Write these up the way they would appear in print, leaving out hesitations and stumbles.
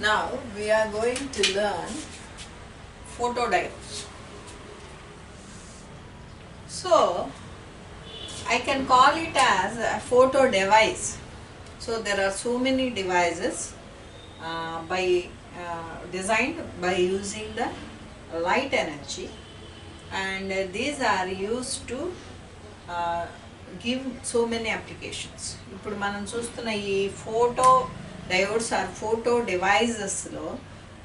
Now we are going to learn photodiodes. So I can call it as a photo device. So there are so many devices designed by using the light energy, and these are used to give so many applications. ఇప్పుడు మనం చూస్తున్న ఈ photo diodes are photo డివైజెస్లో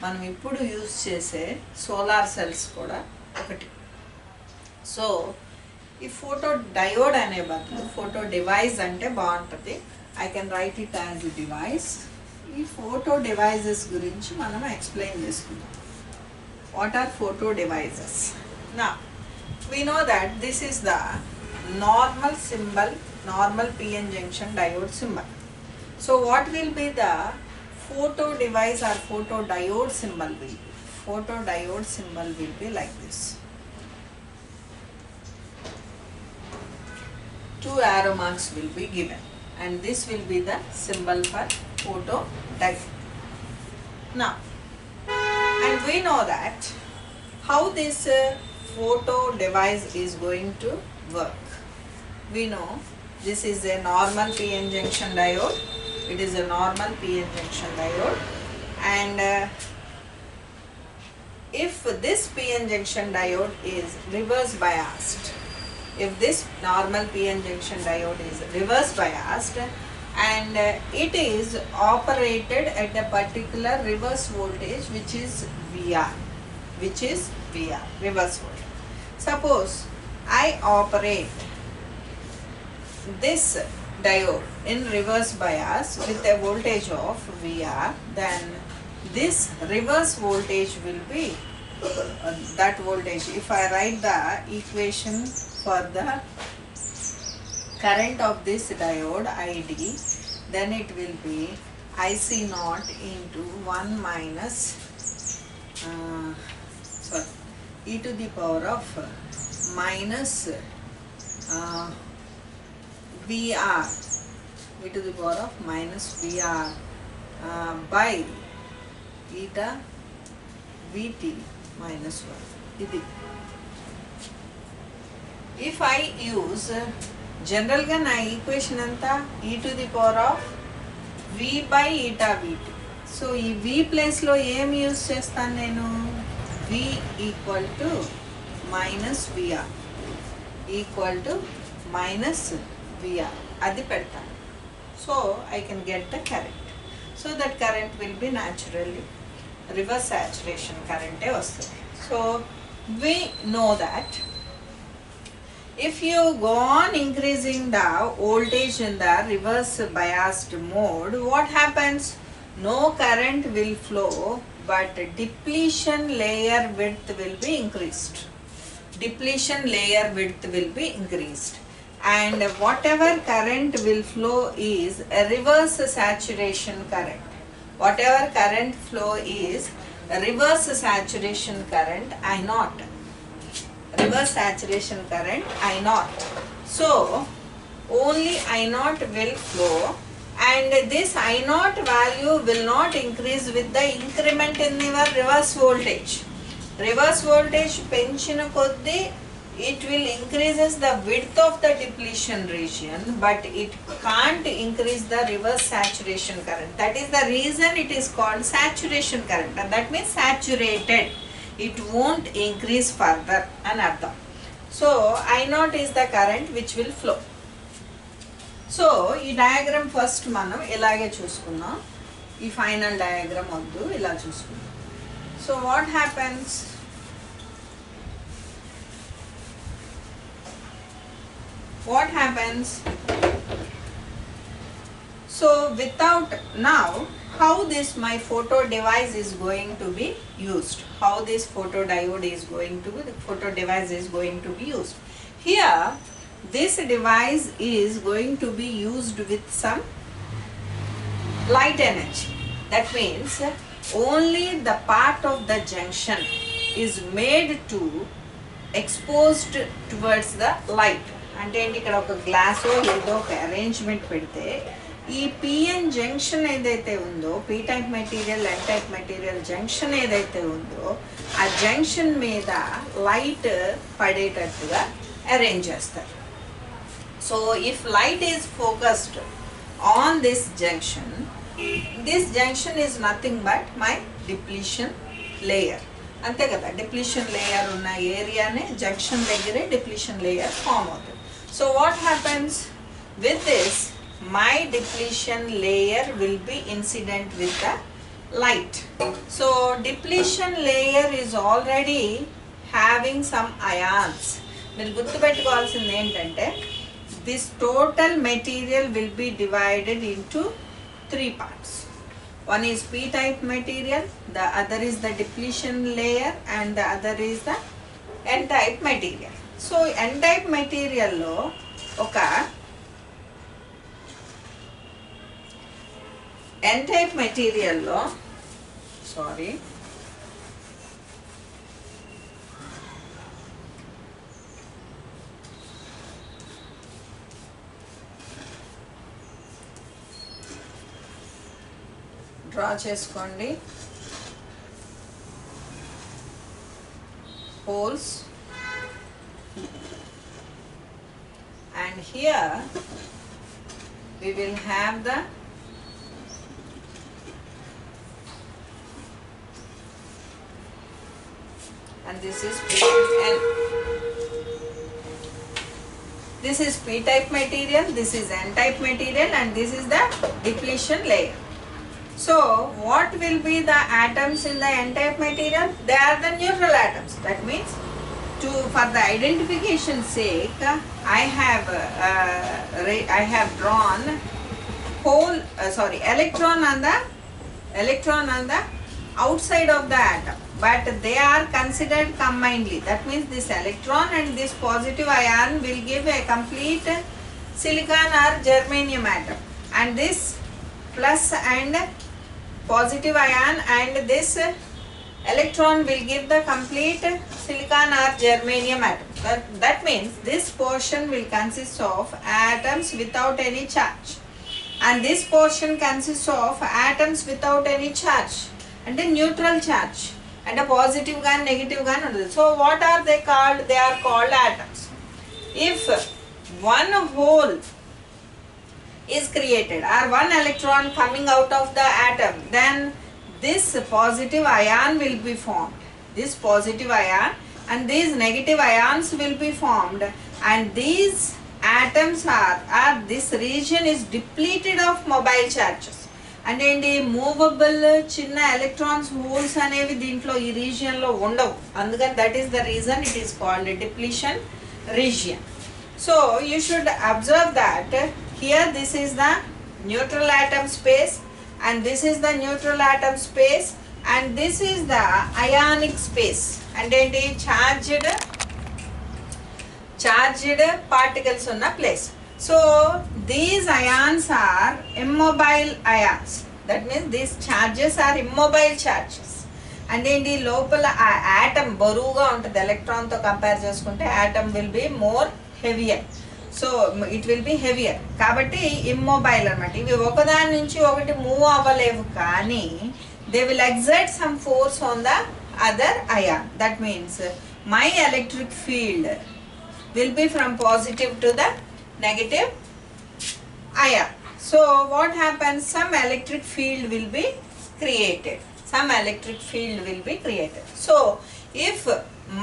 మనం ఇప్పుడు use చేసే solar cells కూడా ఒకటి. So ఈ ఫోటో డయోడ్ అనే బదులు ఫోటో డివైస్ అంటే బాగుంటుంది. I can write it as a device. ఈ ఫోటో డివైజెస్ గురించి మనం ఎక్స్ప్లెయిన్ చేసుకుందాం. What are photo devices? నా we know that this is the normal symbol, normal PN junction diode symbol. So what will be the photo device or photo diode symbol will be? Photo diode symbol will be like this. Two arrow marks will be given, and this will be the symbol for photo diode. Now, and we know that how this photo device is going to work. We know this is a normal PN junction diode. It is a normal PN junction diode, and if this PN junction diode is reverse biased, if this normal PN junction diode is reverse biased and it is operated at a particular reverse voltage which is VR, reverse voltage. Suppose I operate this diode in reverse bias with a voltage of VR, then this reverse voltage will be that voltage. If I write the equation for the current of this diode ID, then it will be IC naught into 1 minus e to the power of minus VR, e to the power of minus VR by eta Vt minus 1. If I use general ga na equation anta e to the power of V by eta Vt. So ee V place lo em use chestanu nenu V equal to minus VR equal to minus VR adi pedtanu. So I can get the current. So that current will be naturally reverse saturation current e vastundi. So we know that if you go on increasing the voltage in the reverse biased mode, what happens? No current will flow, but depletion layer width will be increased. Depletion layer width will be increased, and whatever current will flow is a reverse saturation current. Whatever current flow is a reverse saturation current I naught. Reverse saturation current I naught. So only I naught will flow, and this I naught value will not increase with the increment in your reverse voltage. Reverse voltage penchina koddi it will increases the width of the depletion region, but it can't increase the reverse saturation current. That is the reason it is called saturation current, and that means saturated. It won't increase further an ardham. So I naught is the current which will flow. So ఈ diagram first మనం ఇలాగే చూసుకున్నాం. ఈ final diagram వద్దు, ఇలా చూసుకున్నాం. So what happens? What happens? So without now, how this my photo device is going to be used? How this photo diode is going to be, the photo device is going to be used? Here, this device is going to be used with some light energy. That means only the part of the junction is made to exposed towards the light. అంటే ఏంటి, ఇక్కడ ఒక glass ఏదో ఒక arrangement పెడితే ఈ PN junction ఏదైతే ఉందో, P type material N type material junction ఏదైతే ఉందో ఆ జంక్షన్ మీద లైట్ పడేటట్టుగా అరేంజ్ చేస్తారు. So if light is focused on this junction is nothing but my depletion layer. అంతే కదా, డిప్లీషన్ లేయర్ ఉన్న ఏరియానే జంక్షన్ దగ్గరే డిప్లీషన్ లేయర్ ఫామ్ అవుతుంది. So what happens with this, my depletion layer will be incident with the light. So depletion layer is already having some ions. మీరు గుర్తుపెట్టుకోవాల్సింది ఏంటంటే this total material will be divided into 3 parts. One is p type material, the other is the depletion layer, and the other is the n type material. So n type material లో ఒక n type material లో draw చేసుకోండి. holes, and here we will have the and this is P and this is P type material, this is N type material, and this is the depletion layer. So what will be the atoms in the N type material? They are the neutral atoms. That means for the identification sake, I have drawn electron on the outside of the atom, but they are considered combinedly. That means this electron and this positive ion will give a complete silicon or germanium atom, and this plus and positive ion and this electron will give the complete silicon or germanium atom. That means this portion will consist of atoms without any charge, and this portion consists of atoms without any charge and a neutral charge and a positive gun, negative gun. So what are they called? They are called atoms. If one hole is created or one electron coming out of the atom, then this positive ion will be formed. This positive ion and these negative ions will be formed, and these atoms are this region is depleted of mobile charges. And ఏంటి, movable చిన్న electrons holes అనేవి దీంట్లో ఈ రీజియన్లో ఉండవు. అందుకని that is the reason it is called depletion region. So you should observe that here this is the neutral atom space, and this is the neutral atom space, and this is the ionic space. And ఏంటి, charged particles ఉన్న place. So these ions are immobile ions. That means these charges are immobile charges. And ఏంటి, లోపల ఆ atom బరువుగా ఉంటుంది. ఎలక్ట్రాన్తో compare చేసుకుంటే atom will be more heavier. So it will be heavier. కాబట్టి ఇమ్మొబైల్ అనమాట. ఇవి ఒకదాని నుంచి ఒకటి మూవ్ అవ్వలేవు, కానీ they will exert some force on the other ion. That means my electric field will be from positive to the negative ion. So what happens, some electric field will be created. So if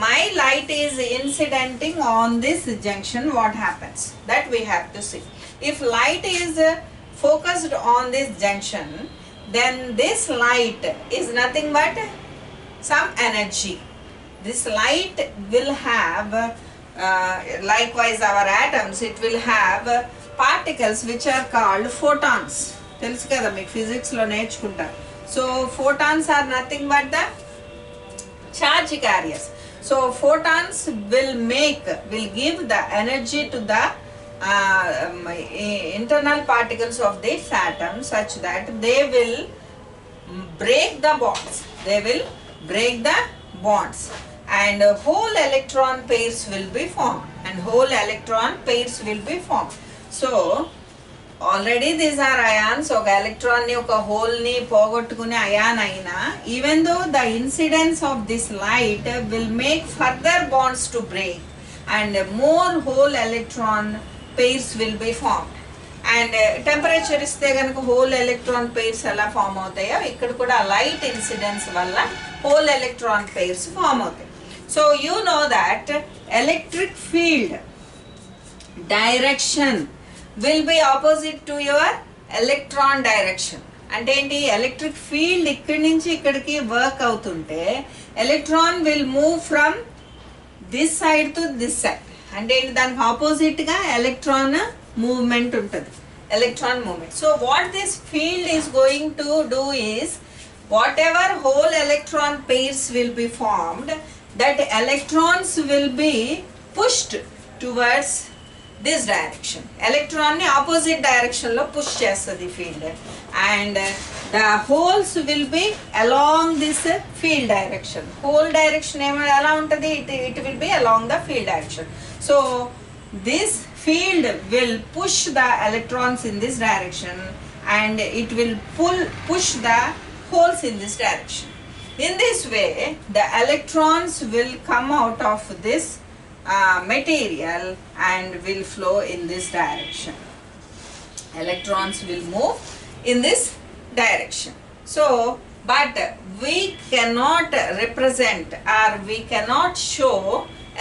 my light is incidenting on this junction, what happens? That we have to see. If light is focused on this junction, then this light is nothing but some energy. This light will have likewise our atoms, it will have particles which are called photons. తెలుసు కదా, మీకు ఫిజిక్స్లో నేర్చుకుంటారు. So photons are nothing but the charge carriers. So photons will give the energy to the internal particles of this atom, such that they will break the bonds, and whole electron pairs will be formed, So already these are ions. ఒక electron ని ఒక whole ని పోగొట్టుకునే ion అయినా, even though the incidence of this light will make further bonds to break and more whole electron pairs will be formed. And temperature ఇస్తే కనుక whole electron pairs ఎలా form అవుతాయో ఇక్కడ కూడా లైట్ ఇన్సిడెన్స్ వల్ల whole electron pairs form అవుతాయి. So you know that electric field direction will be opposite to your electron direction. అంటే ఏంటి, ఎలక్ట్రిక్ ఫీల్డ్ ఇక్కడి నుంచి ఇక్కడికి వర్క్ అవుతుంటే electron will move from this side to this side. అంటే ఏంటి, దానికి ఆపోజిట్ గా ఎలక్ట్రాన్ మూవ్మెంట్ ఉంటుంది, electron movement. So what this field is going to do is, whatever whole electron pairs will be formed, that electrons will be pushed towards this direction. Electron ni opposite direction lo push chestadi field, and the holes will be along this field direction. Whole direction ela untadi, it will be along the field direction. So this field will push the electrons in this direction and it will push the holes in this direction. In this way the electrons will come out of this material and will flow in this direction. Electrons will move in this direction. So but we cannot represent or we cannot show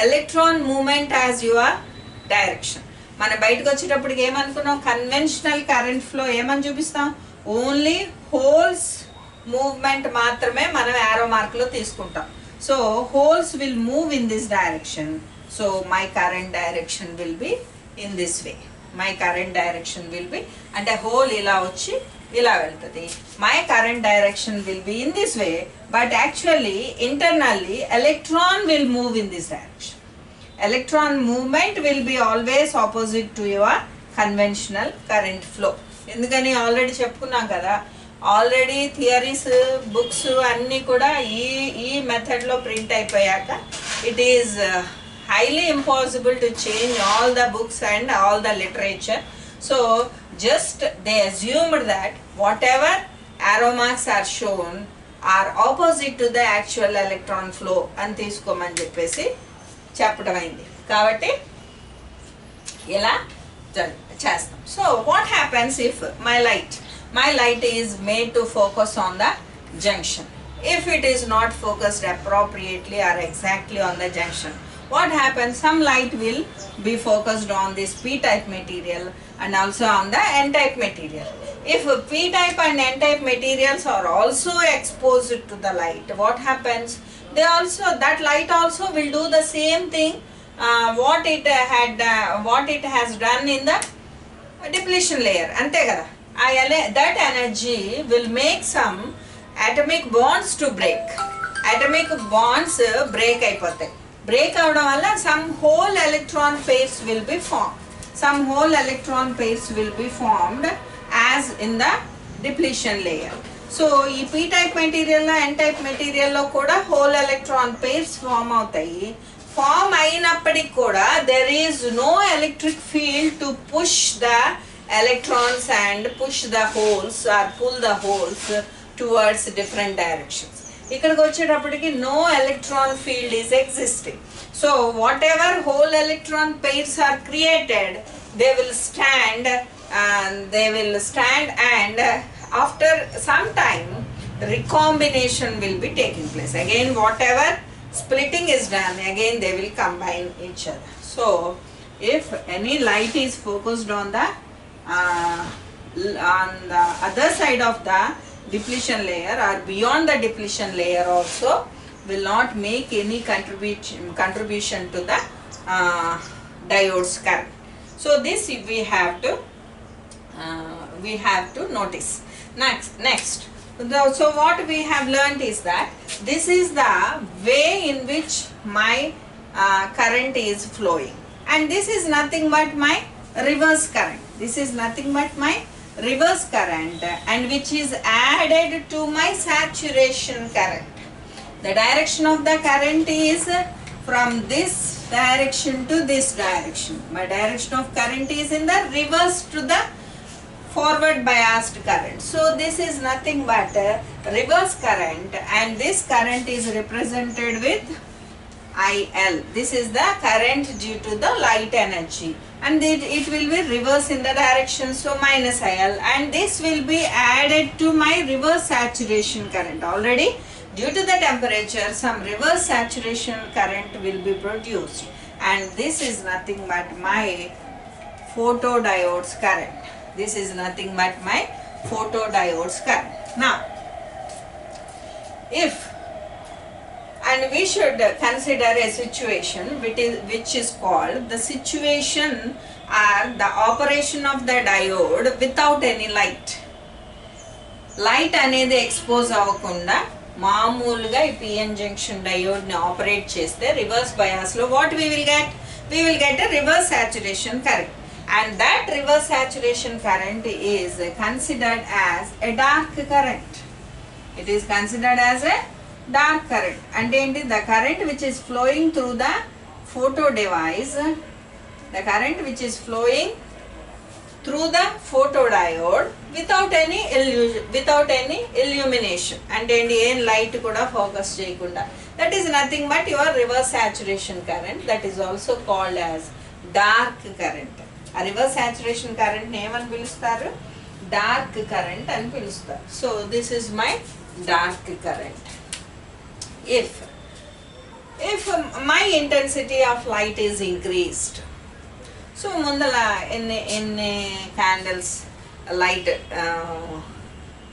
electron movement as your direction. మన బయటకు వచ్చేటప్పటికి ఏమనుకున్నాం, conventional current flow ఏమని చూపిస్తాం, only holes movement మాత్రమే మనం arrow mark లో తీసుకుంటాం. So holes will move in this direction. So my current direction will be in this way. My current direction will B, అంటే హోల్ ఇలా వచ్చి ఇలా వెళ్తుంది. My current direction will be in this way, but actually internally electron will move in this direction. Electron movement will be always opposite to your conventional current flow. ఎందుకని already చెప్పుకున్నాం కదా, already theories books అన్నీ కూడా ఈ మెథడ్లో print అయిపోయాక it is highly impossible to change all the books and all the literature. So just they assumed that whatever arrow marks are shown are opposite to the actual electron flow అని తీసుకోమని చెప్పేసి చెప్పడం అయింది. కాబట్టి ఇలా చేస్తాం. So what happens if my light is made to focus on the junction. If it is not focused appropriately or exactly on the junction, what happens, some light will be focused on this p-type material and also on the n-type material. If p-type and n-type materials are also exposed to the light, what happens, that light also will do the same thing what it has done in the depletion layer. ante kada, that energy will make some atomic bonds to break. Atomic bonds break అయిపోతాయి. Break అవడం వల్ల some whole electron pairs will be formed. Some whole electron pairs will be formed as in the depletion layer. సో ఈ P type మెటీరియల్లో N type మెటీరియల్లో కూడా hole electron pairs form అవుతాయి. ఫామ్ అయినప్పటికి కూడా there is no electric field to push the electrons and push the holes or pull the holes towards different directions. ఇక్కడికి వచ్చేటప్పటికి no electron field is existing. So whatever hole electron pairs are created, they will stand and after some time recombination will be taking place. Again whatever splitting is done, again they will combine each other. So if any light is focused on the other side of the depletion layer or beyond the depletion layer also, will not make any contribution to the diode's current. So this we have to notice. Next, so what we have learnt is that this is the way in which my current is flowing, and this is nothing but my reverse current. This is nothing but my reverse current, and which is added to my saturation current. The direction of the current is from this direction to this direction. My direction of current is in the reverse to the forward biased current. So this is nothing but reverse current, and this current is represented with IL. This is the current due to the light energy, and it will be reverse in the direction, so minus IL, and this will be added to my reverse saturation current. Already due to the temperature some reverse saturation current will be produced, and this is nothing but my photodiodes current. This is nothing but my photodiodes current. Now and we should consider a situation which is called the situation or the operation of the diode without any light. Light అనేది expose అవ్వకుండా మామూలుగా ఈ PN junction diode ని operate చేస్తే reverse bias లో what we will get a reverse saturation current, and that reverse saturation current is considered as a dark current. It is considered as a dark current. And the current which is flowing through the photo device, the current which is flowing through the photodiode without any illumination, and light kuda focus cheyakunda, that is nothing but your reverse saturation current. That is also called as dark current. A reverse saturation current name ani pilustaru, dark current ani pilustaru. So this is my dark current. If my intensity of light is increased, so mundala in candles light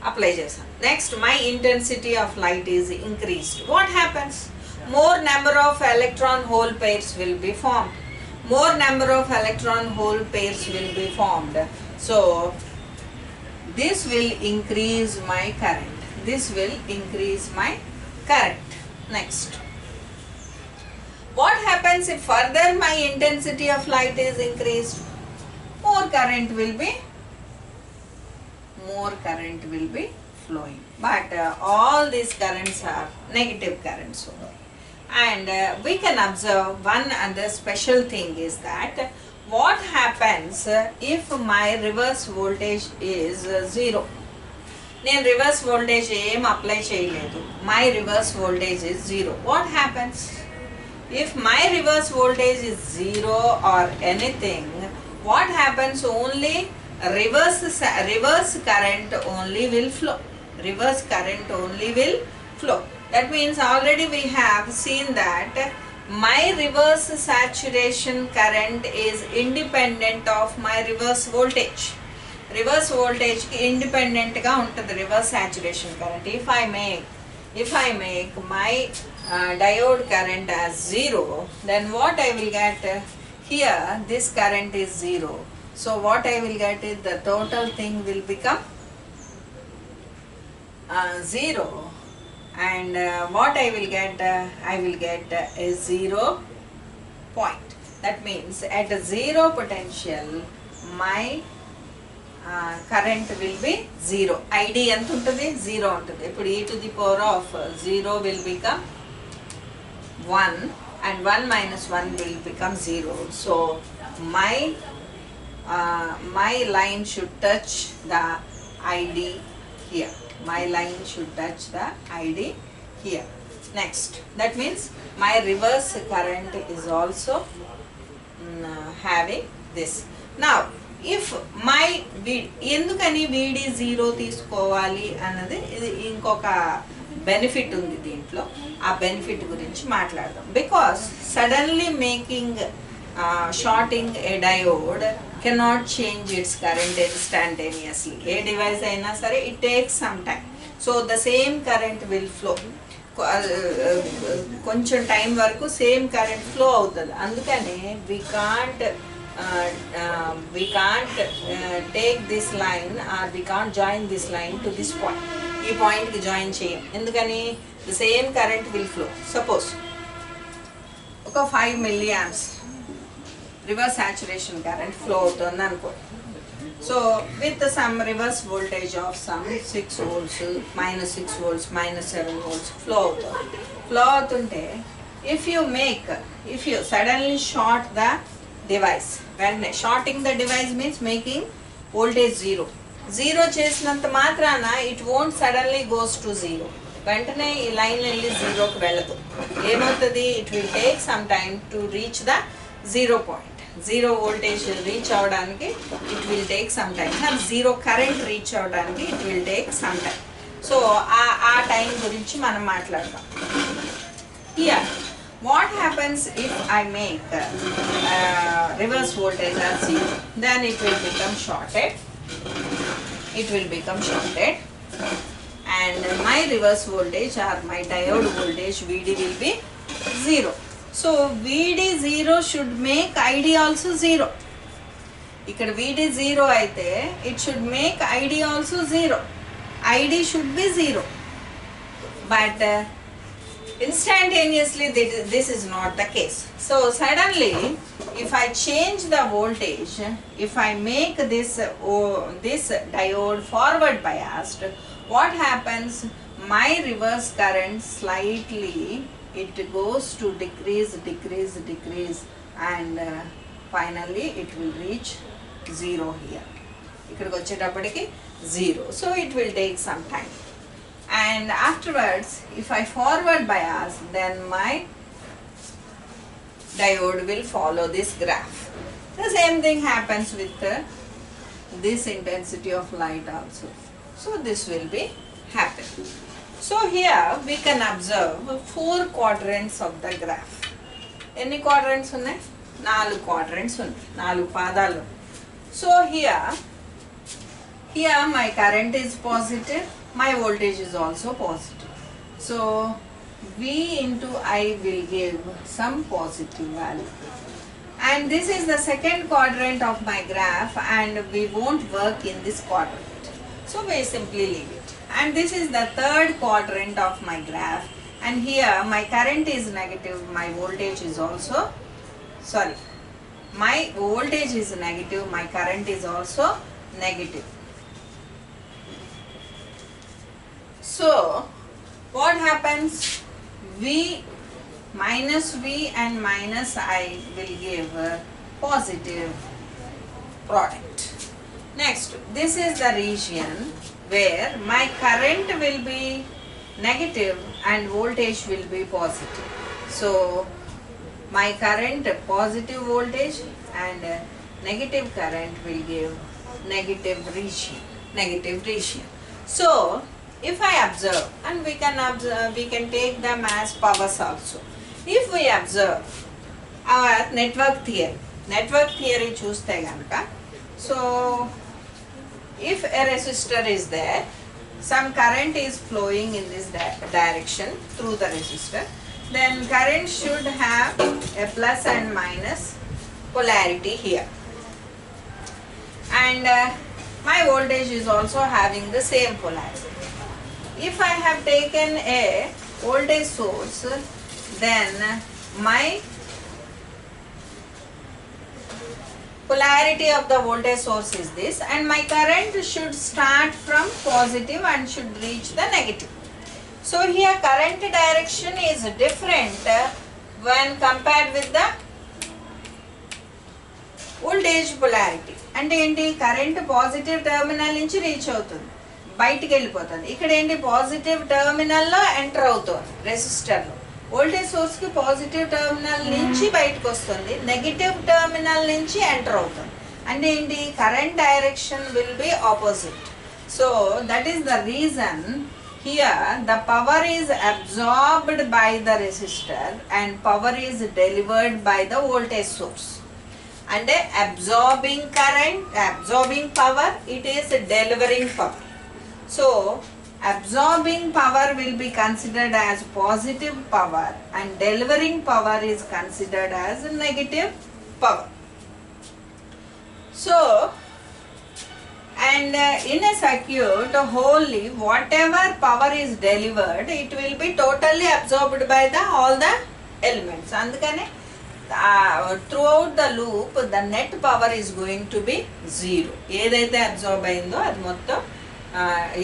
apply chesam. Next, my intensity of light is increased. What happens? More number of electron hole pairs will be formed. More number of electron hole pairs will be formed. So this will increase my current. This will increase my current. Next, what happens if further my intensity of light is increased? More current will be flowing. But all these currents are negative currents only. And we can observe one other special thing is that what happens if my reverse voltage is 0. నేను reverse voltage ఏం apply చేయలేదు, my reverse voltage is 0. What happens if my reverse voltage is 0 or anything? What happens? Only reverse current only will flow. Reverse current only will flow. That means already we have seen that my reverse saturation current is independent of my reverse voltage. Reverse voltage independent ga untadi reverse saturation current. If I make my diode current as 0, then what I will get here, this current is 0. So what I will get is the total thing will become 0, and what I will get is 0 point. That means at a 0 potential my current will be 0. ID ఎంత ఉంటుంది? 0 ఉంటుంది. ఇప్పుడు e to the power of 0 will become 1, and 1 minus 1 will become 0. So my line should touch the ID here. My line should touch the ID here. Next, that means my reverse current is also having this. Now if my ఎందుకని VD 0 తీసుకోవాలి అన్నది ఇంకొక benefit ఉంది దీంట్లో. ఆ benefit గురించి మాట్లాడదాం. Because suddenly making shorting a diode cannot change its current instantaneously. A device aina sare, it takes some time. So the same current will flow. కొంచెం టైం వరకు సేమ్ కరెంట్ ఫ్లో అవుతుంది. అందుకనే we can't take this line, or we can't join this line to this point. ఈ point కి join చేయం. ఎందుకని? the same current will flow. Suppose ఒక 5 milliamps reverse saturation current flow అవుతుంది అనుకో. So with some reverse voltage of some 6 volts, minus 6 volts, minus 7 volts flow అవుతుంటే if you suddenly short the device, when shorting the device means making voltage 0, zero చేసినంత మాత్రాన it won't suddenly goes to zero. వెంటనే ఈ line వెళ్ళి జీరోకి వెళ్ళదు. ఏమవుతుంది, it will take some time to reach the zero point. Zero voltage reach అవడానికి it will take some time. Zero current reach అవడానికి it will take some time. So ఆ time గురించి మనం మాట్లాడదాం. Here what happens if I make reverse voltage as 0? Then it will become shorted. It will become shorted, and my reverse voltage or my diode voltage VD will be 0. So VD 0 should make ID also 0. ఇక్కడ VD 0 అయితే it should make ID also 0. ID should be 0. But instantaneously this is not the case. So suddenly if I change the voltage, if I make this diode forward biased, what happens, my reverse current slightly it goes to decrease and finally it will reach 0 here. ఇక్కడికి వచ్చేటప్పటికి 0. So it will take some time. And afterwards if I forward bias, then my diode will follow this graph. The same thing happens with this intensity of light also. So this will be happen. So here we can observe 4 quadrants of the graph. Any quadrants ఉన్నాయి? 4 quadrants ఉన్నాయి, 4 పాదాలు. So here my current is positive, my voltage is also positive. So V into I will give some positive value. And this is the second quadrant of my graph, and we won't work in this quadrant. So we simply leave it. And this is the third quadrant of my graph. And here my current is negative, my voltage is also, sorry, my voltage is negative, my current is also negative. So what happens, minus V and minus I will give a positive product. Next, this is the region where my current will be negative and voltage will be positive. So my current positive voltage and negative current will give negative region. So if I observe, and we can take them as powers also. If we observe our network theory చూస్తే గనుక, so if a resistor is there, some current is flowing in this direction through the resistor, then current should have a plus and minus polarity here, and my voltage is also having the same polarity. If I have taken a voltage source, then my polarity of the voltage source is this, and my current should start from positive and should reach the negative. So here current direction is different when compared with the voltage polarity. అంటే ఏంటి, current positive terminal నుంచి reach అవుతుంది, బయటికి వెళ్ళిపోతుంది. ఇక్కడ ఏంటి, positive టెర్మినల్లో enter అవుతుంది రెసిస్టర్లో. వోల్టేజ్ సోర్స్కి పాజిటివ్ టెర్మినల్ నుంచి బయటకు వస్తుంది, నెగిటివ్ టెర్మినల్ నుంచి ఎంటర్ అవుతుంది. అంటే ఏంటి, current direction will be opposite. So that is the reason here the power is absorbed by the resistor and power is delivered by the voltage source. అంటే absorbing current, absorbing power, it is delivering power. So absorbing power will be considered as positive power and delivering power is considered as negative power. So and in a circuit wholly whatever power is delivered, it will be totally absorbed by all the elements. Andukane throughout the loop the net power is going to be zero. ఏదైతే absorb అయిందో అది మొత్తం,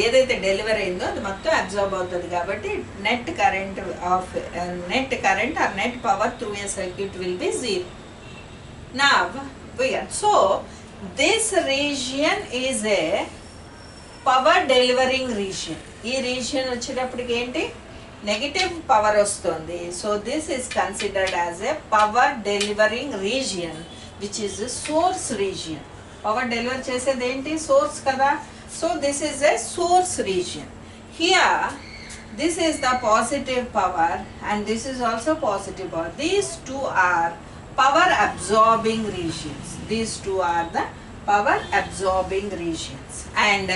ఏదైతే delivery అయిందో అది మొత్తం absorb అవుతుంది. కాబట్టి net current or net power through a circuit will be zero. Now so this region is a power delivering region. ఈ రీజియన్ వచ్చేటప్పటికి ఏంటి, నెగిటివ్ పవర్ వస్తుంది. So this is considered as a power delivering region which is source region. Power deliver చేసేది ఏంటి, source కదా. So this is a source region. Here this is the positive power and this is also positive power. These two are power absorbing regions. These two are the power absorbing regions. And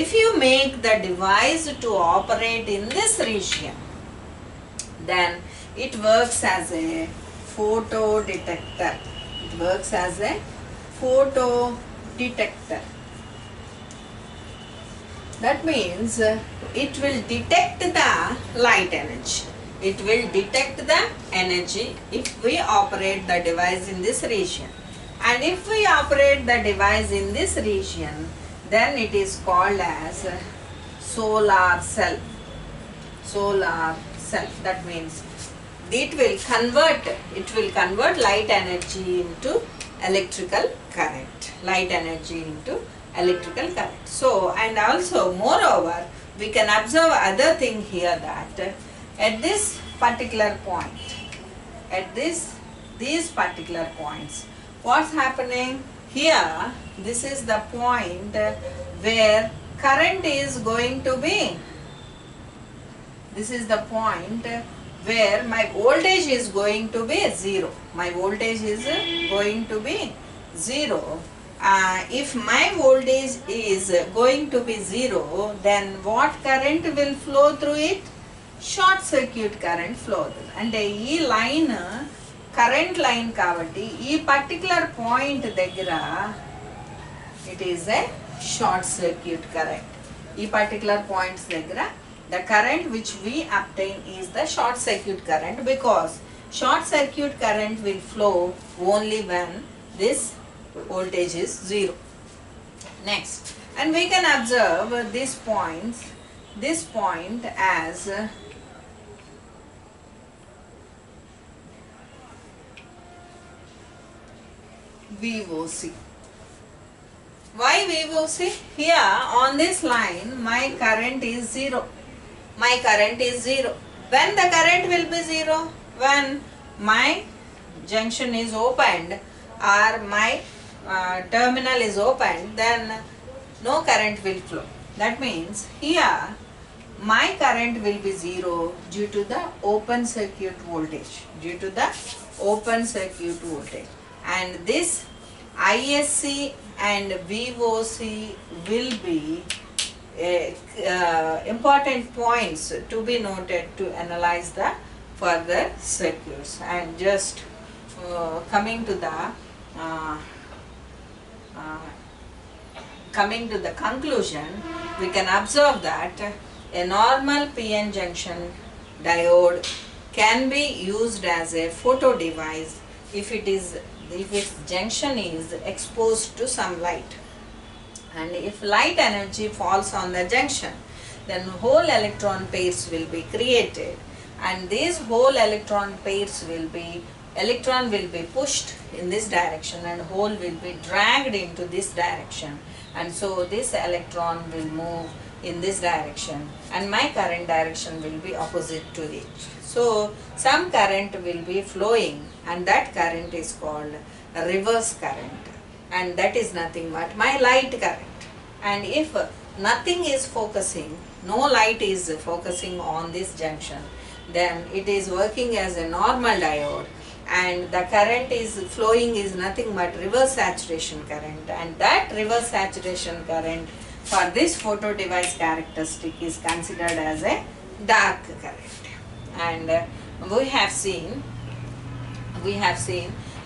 if you make the device to operate in this region, then it works as a photo detector. It works as a photo detector. That means it will detect the light energy. It will detect the energy if we operate the device in this region. And if we operate the device in this region, then it is called as solar cell. Solar cell. That means it will convert light energy into electrical current. Light energy into electrical current. So, and also moreover we can observe other thing here, that at this particular point, at these particular points, what's happening here, this is the point where current is going to be, this is the point where my voltage is going to be 0. My voltage is going to be 0. If my voltage is going to be 0, then what current will flow through it? Short circuit current flow through. And ee line current line kabatti ee particular point daggara it is a short circuit current. Ee particular points daggara the current which we obtain is the short circuit current, because short circuit current will flow only when this voltage is 0. Next, and we can observe this point as VOC. Why VOC? Here on this line my current is 0. My current is 0. When the current will be 0? When my junction is opened or my terminal is opened, then no current will flow. That means here my current will be 0 due to the open circuit voltage. Due to the open circuit voltage. And this ISC and VOC will be important points to be noted to analyze the further circuits. And just coming to the conclusion, we can observe that a normal PN junction diode can be used as a photo device if its junction is exposed to some light. And if light energy falls on the junction, then whole electron pairs will be created, and these whole electron pairs will be pushed in this direction and hole will be dragged into this direction, and so this electron will move in this direction and my current direction will be opposite to it. So some current will be flowing, and that current is called a reverse current, and that is nothing but my light current. And if nothing is focusing, no light is focusing on this junction, then it is working as a normal diode, and the current is flowing is nothing but reverse saturation current, and that reverse saturation current for this photo device characteristic is considered as a dark current. And we have seen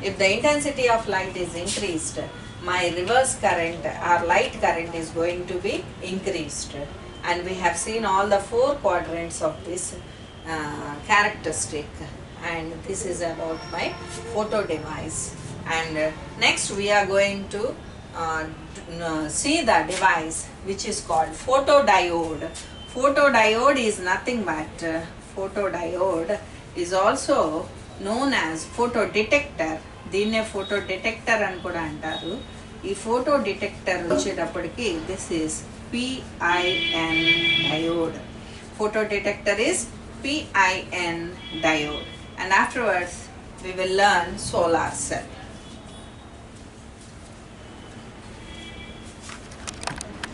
if the intensity of light is increased, my reverse current or light current is going to be increased. And we have seen all the 4 quadrants of this characteristic, and this is about my photo device. And next we are going to see the device which is called photodiode. Photodiode is nothing but photodiode is also known as photo detector. దీన్నే photo detector అని కూడా అంటారు. ఈ photo detector వచ్చేటప్పటికి this is PIN diode. Photodetector is PIN diode. And afterwards we will learn solar cell.